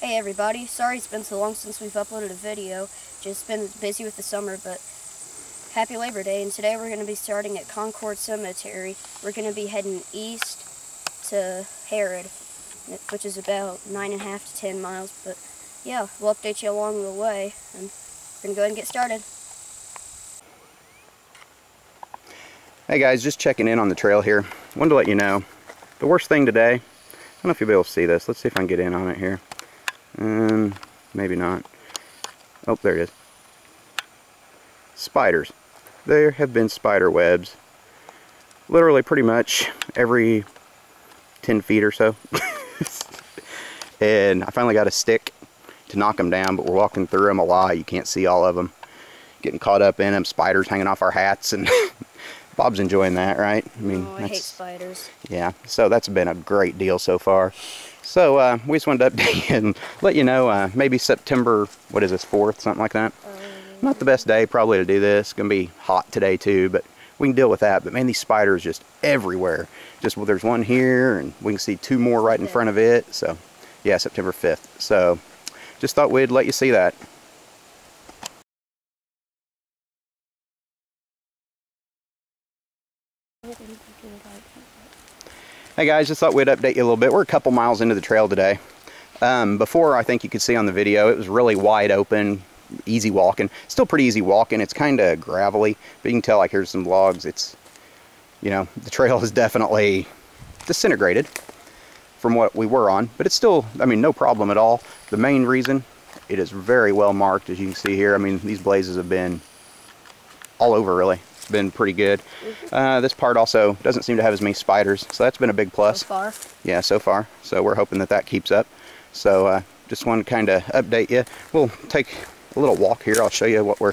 Hey everybody, sorry it's been so long since we've uploaded a video. Just been busy with the summer, but happy Labor Day, and today we're going to be starting at Concord Cemetery. We're going to be heading east to Herod, which is about 9.5 to 10 miles, but yeah, we'll update you along the way, and we're going to go ahead and get started. Hey guys, just checking in on the trail here. Wanted to let you know, the worst thing today, I don't know if you'll be able to see this. Let's see if I can get in on it here. Maybe not. Oh, there it is. Spiders. There have been spider webs literally pretty much every 10 feet or so. And I finally got a stick to knock them down, but we're walking through them a lot. You can't see all of them. Getting caught up in them. Spiders hanging off our hats, and Bob's enjoying that, right? I mean, I hate spiders. Yeah, so that's been a great deal so far. So we just wanted to update you and let you know, maybe September, what is this, 4th, something like that? Not the best day probably to do this. It's going to be hot today too, but we can deal with that. But man, these spiders just everywhere. Just, well, there's one here, and we can see two more right in front of it. So yeah, September 5th. So just thought we'd let you see that. Hey guys, just thought we'd update you a little bit. We're a couple miles into the trail today. Before, I think you could see on the video, it was really wide open, easy walking. Still pretty easy walking. It's kind of gravelly, but you can tell, like, here's some logs. It's, you know, the trail is definitely disintegrated from what we were on, but it's still, I mean, no problem at all. The main reason, it is very well marked, as you can see here. I mean, these blazes have been all over, really. Been pretty good. This part also doesn't seem to have as many spiders, so that's been a big plus. So far? Yeah, so far. So we're hoping that that keeps up. So just wanted to kind of update you. We'll take a little walk here. I'll show you what we're,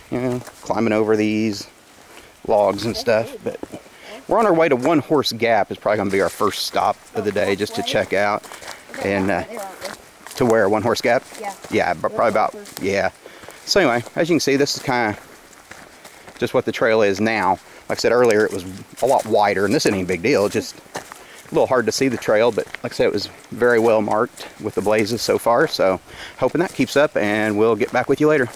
you know, climbing over these logs and stuff. But we're on our way to One Horse Gap. Is probably going to be our first stop of the day, just to check out. And to where? One Horse Gap? Yeah. Yeah, but probably about, yeah. So anyway, as you can see, this is kind of just what the trail is now. Like I said earlier, it was a lot wider, and this isn't any big deal. It's just a little hard to see the trail, but like I said, it was very well marked with the blazes so far, so hoping that keeps up, and we'll get back with you later.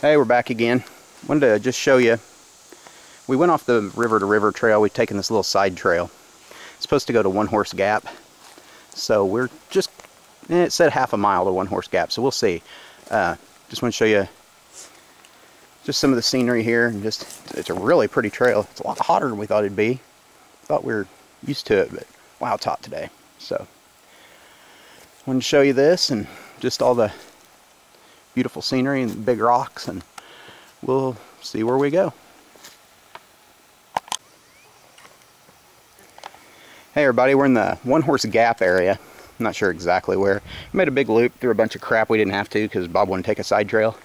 Hey, we're back again. Wanted to just show you, we went off the river to river trail. We've taken this little side trail. It's supposed to go to One Horse Gap, so we're just, it said half a mile to One Horse Gap, so we'll see. Just want to show you just some of the scenery here, and just, it's a really pretty trail. It's a lot hotter than we thought it'd be. Thought we were used to it, but wow, it's hot today. So wanted to show you this and just all the beautiful scenery and the big rocks, and we'll see where we go. Hey everybody, we're in the One Horse Gap area. I'm not sure exactly where. We made a big loop through a bunch of crap we didn't have to because Bob wanted to take a side trail,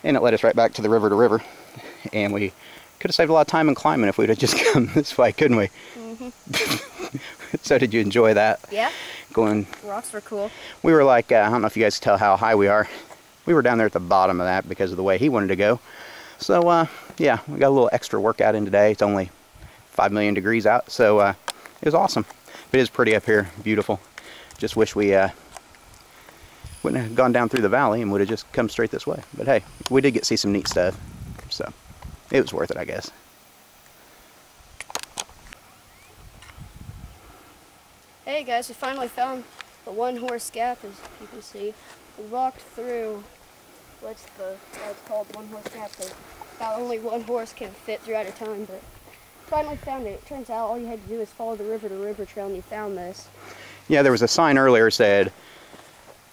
and it led us right back to the river to river. And we could have saved a lot of time in climbing if we'd have just come this way, couldn't we? Mm-hmm. So did you enjoy that? Yeah. Going. The rocks were cool. We were like, I don't know if you guys can tell how high we are. We were down there at the bottom of that because of the way he wanted to go. So yeah, we got a little extra workout in today. It's only 5 million degrees out, so it was awesome. But it is pretty up here, beautiful. Just wish we wouldn't have gone down through the valley and would have just come straight this way. But hey, we did get to see some neat stuff, so it was worth it, I guess. Hey guys, we finally found the One Horse Gap, as you can see. We walked through what's called One Horse Gap, so about only one horse can fit through at a time, but finally found it. It turns out all you had to do is follow the river to river trail, and you found this. Yeah, there was a sign earlier that said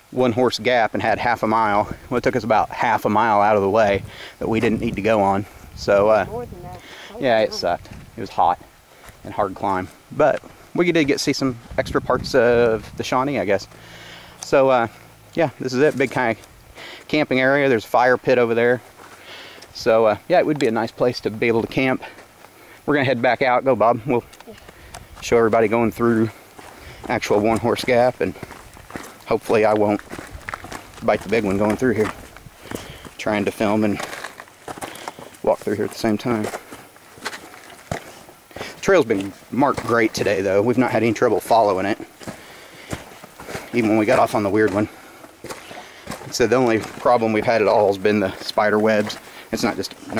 One Horse Gap and had half a mile. Well, it took us about half a mile out of the way that we didn't need to go on. So more than that. yeah, it sucked. It was hot and hard climb, but we did get to see some extra parts of the Shawnee, I guess. So yeah, this is it. Big kind of camping area. There's a fire pit over there. So yeah, it would be a nice place to be able to camp. We're gonna head back out. Go, Bob. We'll show everybody going through actual One Horse Gap, and hopefully I won't bite the big one going through here, trying to film and walk through here at the same time. trail's been marked great today, though. We've not had any trouble following it, even when we got off on the weird one. So the only problem we've had at all has been the spider webs. It's not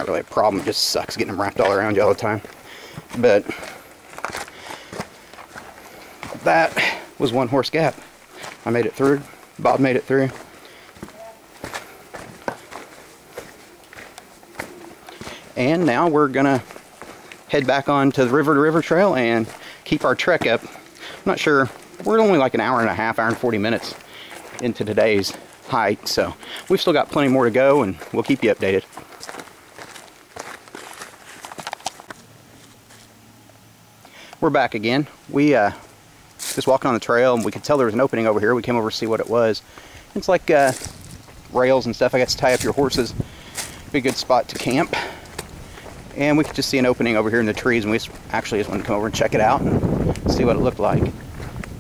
really a problem, it just sucks getting them wrapped all around you all the time. But that was One Horse Gap. I made it through, Bob made it through. And now we're gonna head back on to the River to River Trail and keep our trek up. I'm not sure, we're only like an hour and a half, hour and 40 minutes into today's hike, so we've still got plenty more to go, and we'll keep you updated. We're back again. We just walking on the trail, and we could tell there was an opening over here. We came over to see what it was. It's like rails and stuff, I guess, to tie up your horses. Be a good spot to camp. And we could just see an opening over here in the trees, and we actually just wanted to come over and check it out and see what it looked like.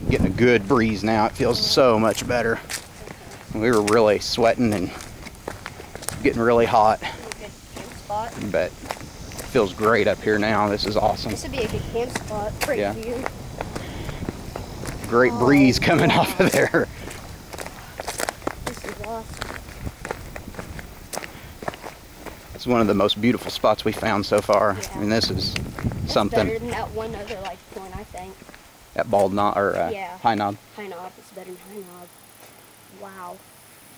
Getting a good breeze now. It feels so much better. We were really sweating and getting really hot. But it feels great up here now. This is awesome. This would be a good camp spot. Great view. Great breeze coming off of there. This is awesome. It's one of the most beautiful spots we found so far. Yeah. I mean, this is something. Better than that one other point, I think. That Bald Knob or High Knob. High Knob is better than High Knob. Wow.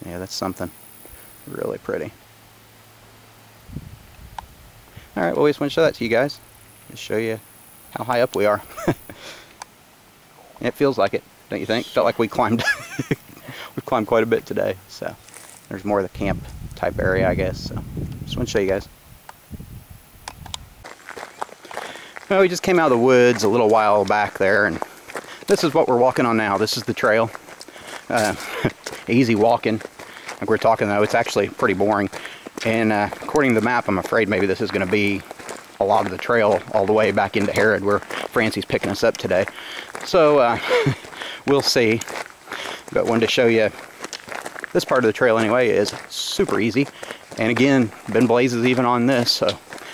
Yeah, that's something. Really pretty. All right, well, we just want to show that to you guys. Just show you how high up we are. It feels like it, don't you think? Felt like we climbed. We've climbed quite a bit today. So there's more of the camp type area, I guess. So just want to show you guys. Well, we just came out of the woods a little while back there, and this is what we're walking on now. This is the trail. Easy walking. Like we're talking, though, it's actually pretty boring. And according to the map, I'm afraid maybe this is going to be a lot of the trail all the way back into Herod, where Francie's picking us up today. So we'll see. But wanted to show you this part of the trail anyway is super easy. And again, been blazes even on this, so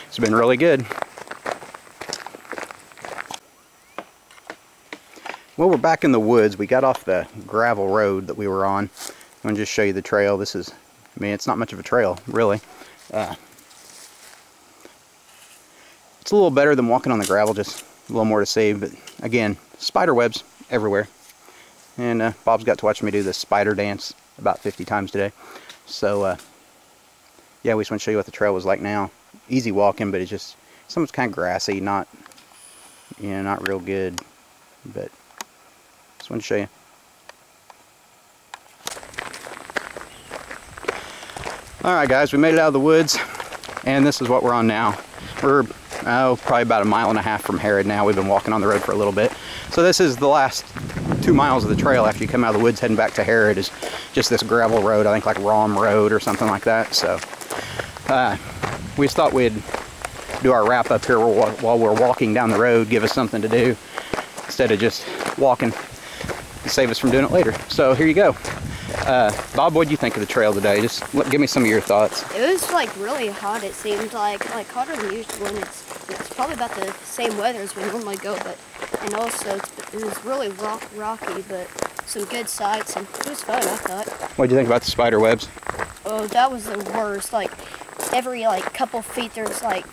it's been really good. Well, we're back in the woods. We got off the gravel road that we were on. I'm going to just show you the trail. This is, I mean, it's not much of a trail, really. It's a little better than walking on the gravel, just a little more to see. But again, spider webs everywhere. And Bob's got to watch me do this spider dance about 50 times today. So, yeah, we just want to show you what the trail was like now. Easy walking, but it's just, something's kind of grassy, not, you know, not real good. But just want to show you. Alright guys, we made it out of the woods, and this is what we're on now. We're probably about 1.5 miles from Herod now. We've been walking on the road for a little bit. So this is the last 2 miles of the trail after you come out of the woods heading back to Herod is just this gravel road, I think like Rom Road or something like that. So we just thought we'd do our wrap up here while we're walking down the road, give us something to do instead of just walking, save us from doing it later. So here you go. Bob, what did you think of the trail today? Just give me some of your thoughts. It was like really hot. It seemed like hotter than usual, and it's probably about the same weather as we normally go. But and also it was really rocky, but some good sights, and it was fun, I thought. What did you think about the spider webs? Oh, that was the worst. Like every couple feet, there's like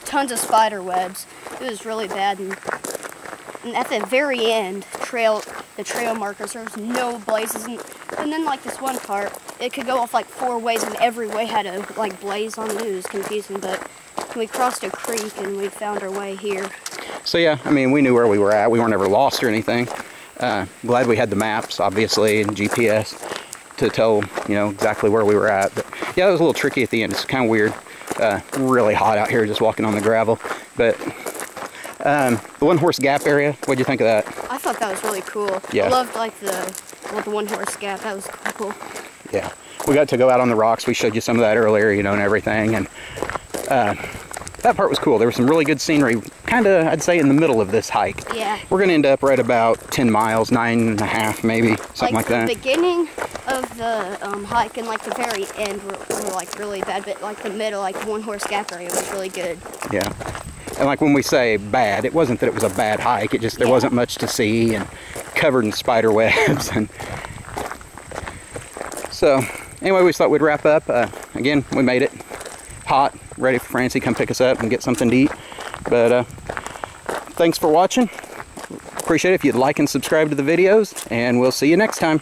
tons of spider webs. It was really bad, and at the very end, the trail markers, there was no blazes, and then like this one part, it could go off like 4 ways, and every way had a like blaze on it. It was confusing, but we crossed a creek and we found our way here. So yeah, I mean, we knew where we were at. We weren't ever lost or anything. Glad we had the maps, obviously, and GPS to tell, you know, exactly where we were at. But yeah, it was a little tricky at the end. It's kind of weird. Really hot out here just walking on the gravel. But the One Horse Gap area, what'd you think of that? I thought that was really cool. Yeah. I loved like the One Horse Gap. That was cool. Yeah. We got to go out on the rocks. We showed you some of that earlier, you know, and everything. And that part was cool. There was some really good scenery, kind of, I'd say, in the middle of this hike. Yeah. We're going to end up right about 10 miles, 9.5 maybe, something like that. The beginning of the hike and like the very end were like really bad, but like the middle, like the One Horse Gap area was really good. Yeah. And like when we say bad, it wasn't that it was a bad hike. It just, there wasn't much to see and covered in spider webs. And so anyway, we just thought we'd wrap up. Again, we made it hot, ready for Francie to come pick us up and get something to eat. But thanks for watching. Appreciate it if you'd like and subscribe to the videos, and we'll see you next time.